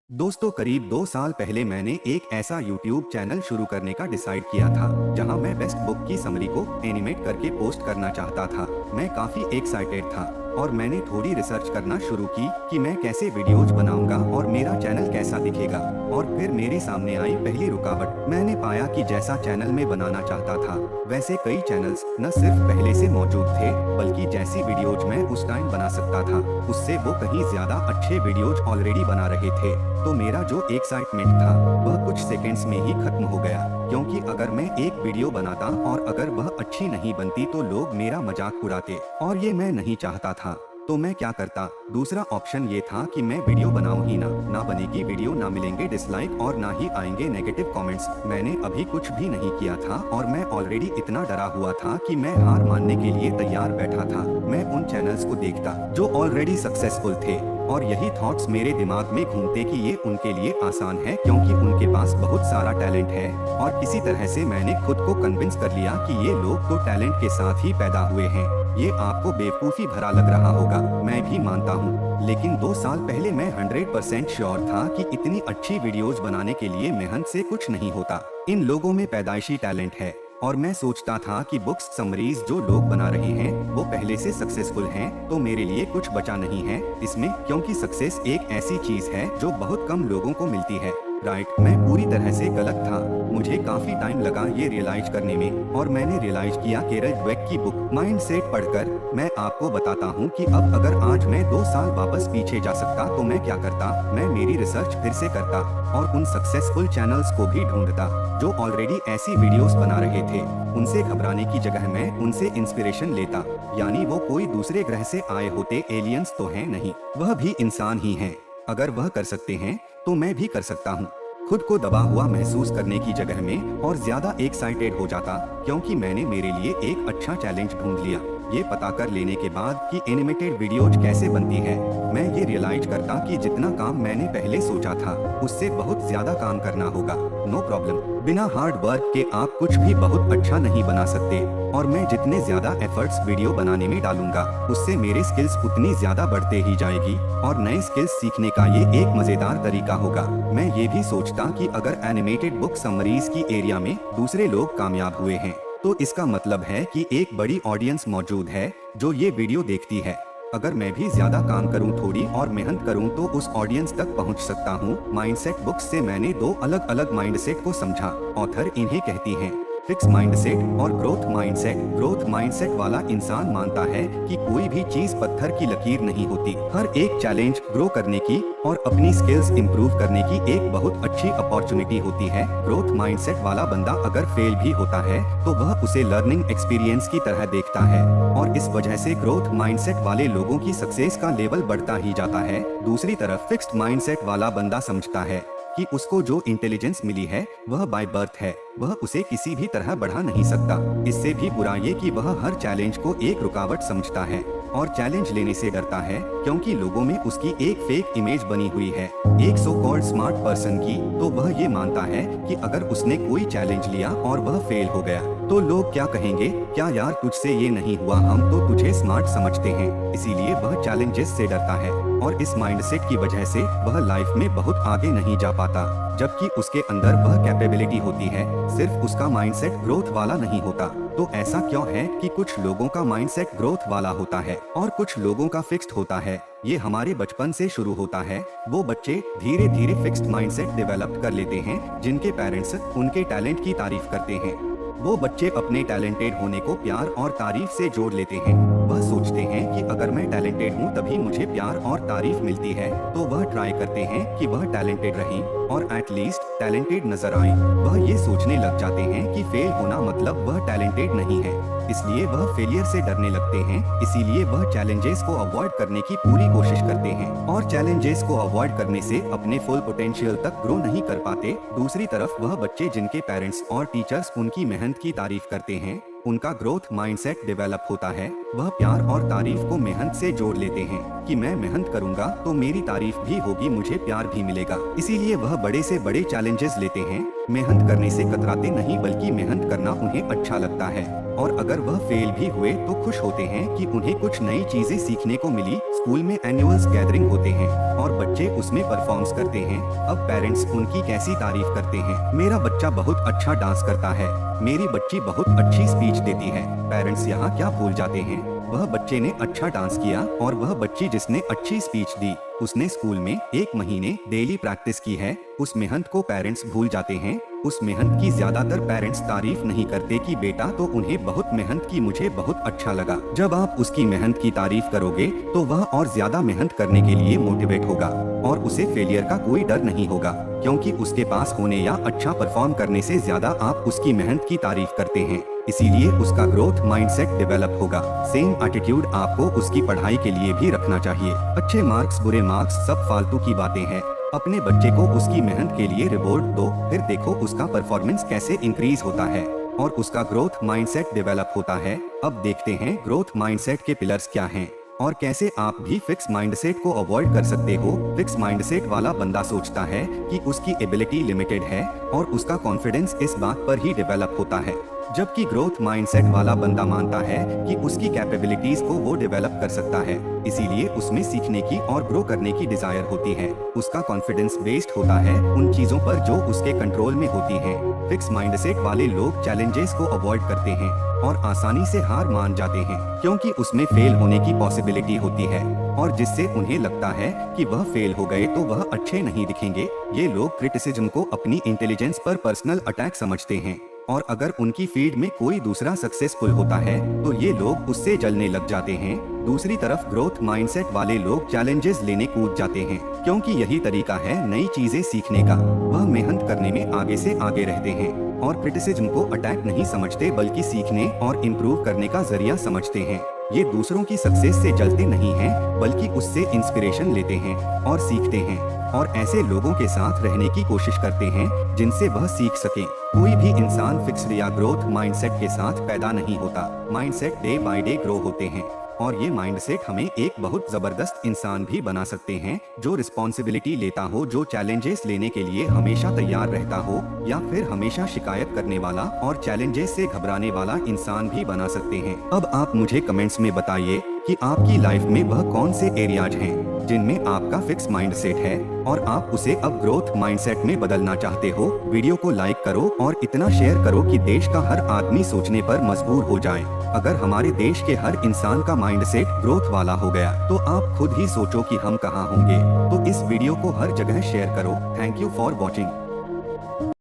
दोस्तों, करीब 2 साल पहले मैंने एक ऐसा YouTube चैनल शुरू करने का डिसाइड किया था जहां मैं बेस्ट बुक की समरी को एनिमेट करके पोस्ट करना चाहता था। मैं काफी एक्साइटेड था और मैंने थोड़ी रिसर्च करना शुरू की कि मैं कैसे वीडियोज बनाऊंगा और मेरा चैनल कैसा दिखेगा। और फिर मेरे सामने आई पहली रुकावट। मैंने पाया कि जैसा चैनल में बनाना चाहता था वैसे कई चैनल्स न सिर्फ पहले से मौजूद थे बल्कि जैसी वीडियोज मैं उस टाइम बना सकता था उससे वो कहीं ज्यादा अच्छे वीडियोज ऑलरेडी बना रहे थे। तो मेरा जो एक्साइटमेंट था वह कुछ सेकंड्स में ही खत्म हो गया, क्योंकि अगर मैं एक वीडियो बनाता और अगर वह अच्छी नहीं बनती तो लोग मेरा मजाक उड़ाते और ये मैं नहीं चाहता था। तो मैं क्या करता? दूसरा ऑप्शन ये था कि मैं वीडियो बनाऊं ही ना बनेगी वीडियो, ना मिलेंगे डिसलाइक और ना ही आएंगे नेगेटिव कमेंट्स। मैंने अभी कुछ भी नहीं किया था और मैं ऑलरेडी इतना डरा हुआ था कि मैं हार मानने के लिए तैयार बैठा था। मैं उन चैनल्स को देखता जो ऑलरेडी सक्सेसफुल थे और यही थॉट्स मेरे दिमाग में घूमते कि ये उनके लिए आसान है क्योंकि उनके पास बहुत सारा टैलेंट है। और किसी तरह से मैंने खुद को कन्विंस कर लिया कि ये लोग तो टैलेंट के साथ ही पैदा हुए हैं। ये आपको बेवकूफ़ी भरा लग रहा होगा, मैं भी मानता हूँ, लेकिन 2 साल पहले मैं 100% श्योर था कि इतनी अच्छी वीडियोज बनाने के लिए मेहनत से कुछ नहीं होता। इन लोगों में पैदाइशी टैलेंट है और मैं सोचता था कि बुक्स समरीज जो लोग बना रहे हैं वो पहले से सक्सेसफुल हैं, तो मेरे लिए कुछ बचा नहीं है इसमें, क्योंकि सक्सेस एक ऐसी चीज है जो बहुत कम लोगों को मिलती है। राइट, मैं पूरी तरह से गलत था। मुझे काफी टाइम लगा ये रियलाइज करने में और मैंने रियलाइज किया कैरल डवेक की बुक माइंडसेट पढ़कर। मैं आपको बताता हूँ कि अब अगर आज मैं 2 साल वापस पीछे जा सकता तो मैं क्या करता। मैं मेरी रिसर्च फिर से करता और उन सक्सेसफुल चैनल्स को भी ढूंढता जो ऑलरेडी ऐसी वीडियोस बना रहे थे। उनसे घबराने की जगह मैं उनसे इंस्पिरेशन लेता, यानी वो कोई दूसरे ग्रह से आए होते, एलियंस तो हैं नहीं, वह भी इंसान ही हैं। अगर वह कर सकते हैं तो मैं भी कर सकता हूँ। खुद को दबा हुआ महसूस करने की जगह में और ज्यादा एक्साइटेड हो जाता, क्योंकि मैंने मेरे लिए एक अच्छा चैलेंज ढूंढ लिया। ये पता कर लेने के बाद कि एनिमेटेड वीडियोज कैसे बनती है, मैं ये रियलाइज करता कि जितना काम मैंने पहले सोचा था उससे बहुत ज्यादा काम करना होगा। नो प्रॉब्लम, बिना हार्ड वर्क के आप कुछ भी बहुत अच्छा नहीं बना सकते और मैं जितने ज्यादा एफर्ट्स वीडियो बनाने में डालूंगा उससे मेरे स्किल्स उतनी ज्यादा बढ़ते ही जाएगी और नए स्किल्स सीखने का ये एक मजेदार तरीका होगा। मैं ये भी सोचता कि अगर एनिमेटेड बुक समरीज की एरिया में दूसरे लोग कामयाब हुए हैं तो इसका मतलब है कि एक बड़ी ऑडियंस मौजूद है जो ये वीडियो देखती है। अगर मैं भी ज्यादा काम करूं, थोड़ी और मेहनत करूं तो उस ऑडियंस तक पहुंच सकता हूं। माइंडसेट बुक्स से मैंने 2 अलग अलग माइंडसेट को समझा। ऑथर इन्हें कहती हैं फिक्स माइंडसेट और ग्रोथ माइंडसेट। ग्रोथ माइंडसेट वाला इंसान मानता है कि कोई भी चीज पत्थर की लकीर नहीं होती। हर एक चैलेंज ग्रो करने की और अपनी स्किल्स इंप्रूव करने की एक बहुत अच्छी अपॉर्चुनिटी होती है। ग्रोथ माइंडसेट वाला बंदा अगर फेल भी होता है तो वह उसे लर्निंग एक्सपीरियंस की तरह देखता है और इस वजह से ग्रोथ माइंडसेट वाले लोगों की सक्सेस का लेवल बढ़ता ही जाता है। दूसरी तरफ फिक्स्ड माइंडसेट वाला बंदा समझता है कि उसको जो इंटेलिजेंस मिली है वह बाय बर्थ है, वह उसे किसी भी तरह बढ़ा नहीं सकता। इससे भी बुरा ये कि वह हर चैलेंज को एक रुकावट समझता है और चैलेंज लेने से डरता है क्योंकि लोगों में उसकी एक फेक इमेज बनी हुई है एक सो कॉल्ड स्मार्ट पर्सन की। तो वह ये मानता है कि अगर उसने कोई चैलेंज लिया और वह फेल हो गया तो लोग क्या कहेंगे, क्या यार तुझसे ये नहीं हुआ, हम तो तुझे स्मार्ट समझते हैं। इसीलिए वह चैलेंजेस से डरता है और इस माइंडसेट की वजह से वह लाइफ में बहुत आगे नहीं जा पाता, जबकि उसके अंदर वह कैपेबिलिटी होती है, सिर्फ उसका माइंडसेट ग्रोथ वाला नहीं होता। तो ऐसा क्यों है कि कुछ लोगों का माइंडसेट ग्रोथ वाला होता है और कुछ लोगों का फिक्स्ड होता है? ये हमारे बचपन से शुरू होता है। वो बच्चे धीरे धीरे फिक्स्ड माइंडसेट डेवलप कर लेते हैं जिनके पेरेंट्स उनके टैलेंट की तारीफ करते हैं। वो बच्चे अपने टैलेंटेड होने को प्यार और तारीफ से जोड़ लेते हैं। वह सोचते हैं कि अगर मैं टैलेंटेड हूँ तभी मुझे प्यार और तारीफ मिलती है, तो वह ट्राई करते हैं कि वह टैलेंटेड रहें और एटलीस्ट टैलेंटेड नजर आए। वह ये सोचने लग जाते हैं कि फेल होना मतलब वह टैलेंटेड नहीं है, इसलिए वह फेलियर से डरने लगते हैं। इसीलिए वह चैलेंजेस को अवॉइड करने की पूरी कोशिश करते हैं और चैलेंजेस को अवॉइड करने से अपने फुल पोटेंशियल तक ग्रो नहीं कर पाते। दूसरी तरफ वह बच्चे जिनके पेरेंट्स और टीचर्स उनकी मेहनत की तारीफ करते हैं, उनका ग्रोथ माइंडसेट डेवलप होता है। वह प्यार और तारीफ को मेहनत से जोड़ लेते हैं कि मैं मेहनत करूंगा तो मेरी तारीफ भी होगी, मुझे प्यार भी मिलेगा। इसीलिए वह बड़े से बड़े चैलेंजेस लेते हैं। मेहनत करने से कतराते नहीं बल्कि मेहनत करना उन्हें अच्छा लगता है और अगर वह फेल भी हुए तो खुश होते हैं कि उन्हें कुछ नई चीजें सीखने को मिली। स्कूल में एनुअल्स गैदरिंग होते हैं और बच्चे उसमें परफॉर्म्स करते हैं। अब पेरेंट्स उनकी कैसी तारीफ करते हैं। मेरा बच्चा बहुत अच्छा डांस करता है, मेरी बच्ची बहुत अच्छी स्पीच देती है। पेरेंट्स यहाँ क्या भूल जाते हैं, वह बच्चे ने अच्छा डांस किया और वह बच्ची जिसने अच्छी स्पीच दी उसने स्कूल में 1 महीने डेली प्रैक्टिस की है। उस मेहनत को पेरेंट्स भूल जाते हैं। उस मेहनत की ज्यादातर पेरेंट्स तारीफ नहीं करते कि बेटा तो उन्हें बहुत मेहनत की, मुझे बहुत अच्छा लगा। जब आप उसकी मेहनत की तारीफ करोगे तो वह और ज्यादा मेहनत करने के लिए मोटिवेट होगा और उसे फेलियर का कोई डर नहीं होगा, क्योंकि उसके पास होने या अच्छा परफॉर्म करने से ज्यादा आप उसकी मेहनत की तारीफ करते हैं। इसीलिए उसका ग्रोथ माइंडसेट डेवलप होगा। सेम एटीट्यूड आपको उसकी पढ़ाई के लिए भी रखना चाहिए। अच्छे मार्क्स बुरे मार्क्स सब फालतू की बातें हैं। अपने बच्चे को उसकी मेहनत के लिए रिवॉर्ड दो, फिर देखो उसका परफॉर्मेंस कैसे इंक्रीज होता है और उसका ग्रोथ माइंडसेट डेवलप होता है। अब देखते हैं ग्रोथ माइंडसेट के पिलर्स क्या हैं और कैसे आप भी फिक्स माइंडसेट को अवॉइड कर सकते हो। फिक्स माइंडसेट वाला बंदा सोचता है कि उसकी एबिलिटी लिमिटेड है और उसका कॉन्फिडेंस इस बात पर ही डेवलप होता है, जबकि ग्रोथ माइंडसेट वाला बंदा मानता है कि उसकी कैपेबिलिटीज को वो डेवलप कर सकता है, इसीलिए उसमें सीखने की और ग्रो करने की डिजायर होती है। उसका कॉन्फिडेंस बेस्ड होता है उन चीजों पर जो उसके कंट्रोल में होती हैं। फिक्स माइंडसेट वाले लोग चैलेंजेस को अवॉइड करते हैं और आसानी से हार मान जाते हैं, क्योंकि उसमें फेल होने की पॉसिबिलिटी होती है और जिससे उन्हें लगता है कि वह फेल हो गए तो वह अच्छे नहीं दिखेंगे। ये लोग क्रिटिसिज्म को अपनी इंटेलिजेंस पर पर्सनल अटैक समझते हैं और अगर उनकी फील्ड में कोई दूसरा सक्सेसफुल होता है तो ये लोग उससे जलने लग जाते हैं। दूसरी तरफ ग्रोथ माइंडसेट वाले लोग चैलेंजेस लेने कूद जाते हैं, क्योंकि यही तरीका है नई चीजें सीखने का। वह मेहनत करने में आगे से आगे रहते हैं और क्रिटिसिज्म को अटैक नहीं समझते बल्कि सीखने और इम्प्रूव करने का जरिया समझते हैं। ये दूसरों की सक्सेस से जलते नहीं हैं बल्कि उससे इंस्पिरेशन लेते हैं और सीखते हैं और ऐसे लोगों के साथ रहने की कोशिश करते हैं जिनसे वह सीख सके। कोई भी इंसान फिक्स्ड या ग्रोथ माइंडसेट के साथ पैदा नहीं होता। Mindset day by day grow होते हैं और ये माइंडसेट हमें एक बहुत जबरदस्त इंसान भी बना सकते हैं, जो रिस्पॉन्सिबिलिटी लेता हो, जो चैलेंजेस लेने के लिए हमेशा तैयार रहता हो, या फिर हमेशा शिकायत करने वाला और चैलेंजेस से घबराने वाला इंसान भी बना सकते हैं। अब आप मुझे कमेंट्स में बताइए कि आपकी लाइफ में वह कौन से एरियाज हैं जिनमें आपका फिक्स माइंडसेट है और आप उसे अब ग्रोथ माइंडसेट में बदलना चाहते हो। वीडियो को लाइक करो और इतना शेयर करो कि देश का हर आदमी सोचने पर मजबूर हो जाए। अगर हमारे देश के हर इंसान का माइंडसेट ग्रोथ वाला हो गया तो आप खुद ही सोचो कि हम कहाँ होंगे। तो इस वीडियो को हर जगह शेयर करो। Thank you for watching.